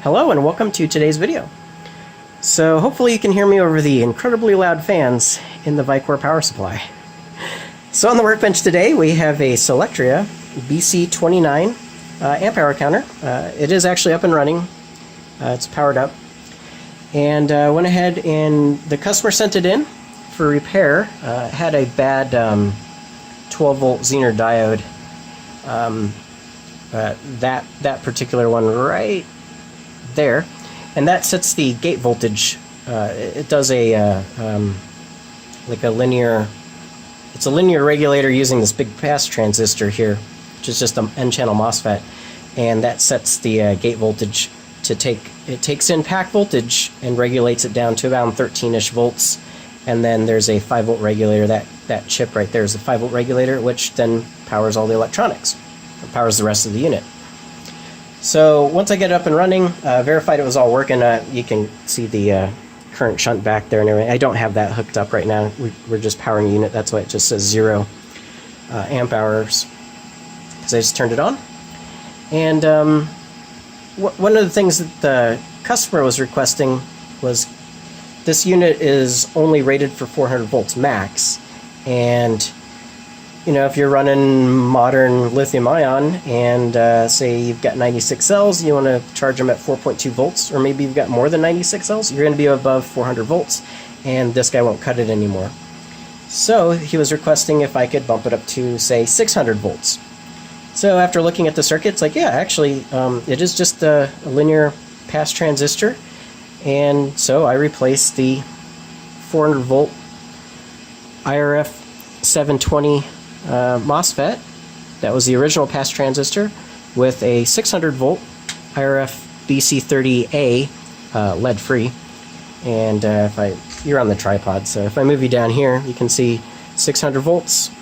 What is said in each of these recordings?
Hello and welcome to today's video. So hopefully you can hear me over the incredibly loud fans in the Vicor power supply. So on the workbench today we have a Solectria BC29 Amp-Hour counter. It is actually up and running. It's powered up. And went ahead and the customer sent it in for repair. It had a bad 12 volt Zener diode. That particular one right there, and that sets the gate voltage. It does a like a linear. It's a linear regulator using this big pass transistor here, which is just an N-channel MOSFET, and that sets the gate voltage to take. It takes in pack voltage and regulates it down to around 13-ish volts, and then there's a 5-volt regulator. That chip right there is the 5-volt regulator, which then powers all the electronics. It powers the rest of the unit. So once I get it up and running, verified it was all working. You can see the current shunt back there and everything. I don't have that hooked up right now. We're just powering the unit. That's why it just says 0 amp hours, because I just turned it on. And one of the things that the customer was requesting was this unit is only rated for 400 volts max, and you know, if you're running modern lithium ion and say you've got 96 cells, you want to charge them at 4.2 volts, or maybe you've got more than 96 cells, you're going to be above 400 volts, and this guy won't cut it anymore. So he was requesting if I could bump it up to, say, 600 volts. So after looking at the circuit, it's like, yeah, actually, it is just a linear pass transistor, and so I replaced the 400 volt IRF 720 MOSFET, that was the original pass transistor, with a 600 volt IRF BC30A lead free. And you're on the tripod, so if I move you down here, you can see 600 volts.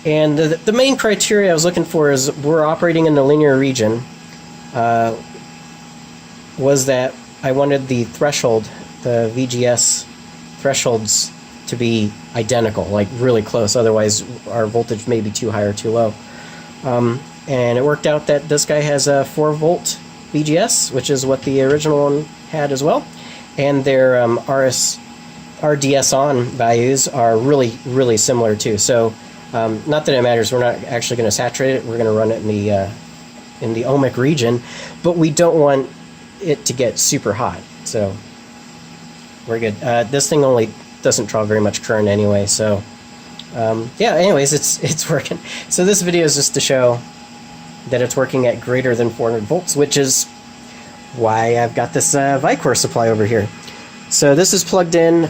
And the main criteria I was looking for is we're operating in the linear region. Was that I wanted the threshold, the VGS thresholds, to be identical, like really close, otherwise our voltage may be too high or too low. And it worked out that this guy has a 4 volt VGS, which is what the original one had as well, and their RDS on values are really similar too. So not that it matters, we're not actually going to saturate it, we're going to run it in the ohmic region, but we don't want it to get super hot, so we're good. This thing only doesn't draw very much current anyway, so yeah, anyways, it's working. So this video is just to show that it's working at greater than 400 volts, which is why I've got this Vicor supply over here. So this is plugged in.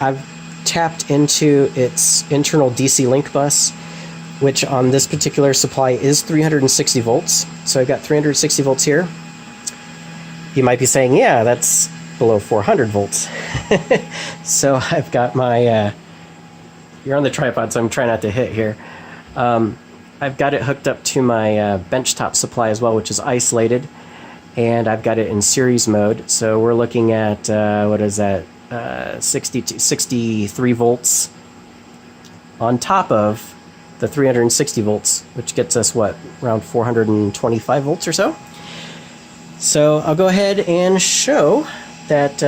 I've tapped into its internal DC link bus, which on this particular supply is 360 volts. So I've got 360 volts here. You might be saying, yeah, that's below 400 volts. So I've got my you're on the tripod, so I'm trying not to hit here. I've got it hooked up to my benchtop supply as well, which is isolated, and I've got it in series mode. So we're looking at what is that, 63 volts on top of the 360 volts, which gets us what, around 425 volts or so. So I'll go ahead and show that,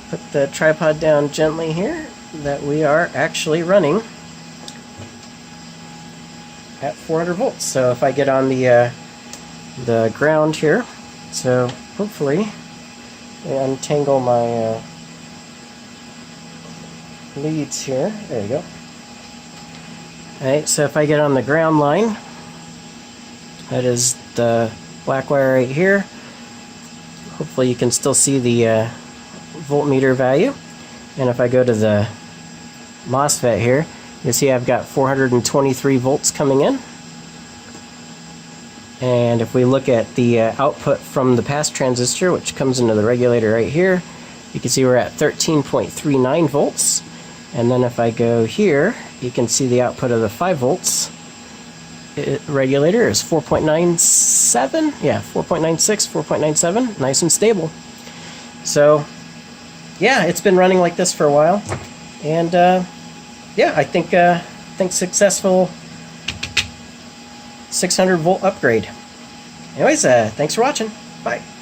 put the tripod down gently here, that we are actually running at 400 volts. So if I get on the ground here, so hopefully I untangle my leads here. There you go. Alright, so if I get on the ground line, that is the black wire right here. Hopefully you can still see the voltmeter value. And if I go to the MOSFET here, you see I've got 423 volts coming in. And if we look at the output from the pass transistor, which comes into the regulator right here, you can see we're at 13.39 volts. And then if I go here, you can see the output of the 5 volts regulator is 4.97, yeah, 4.96, 4.97, nice and stable. So yeah, it's been running like this for a while, and yeah, I think successful 600 volt upgrade. Anyways, thanks for watching. Bye.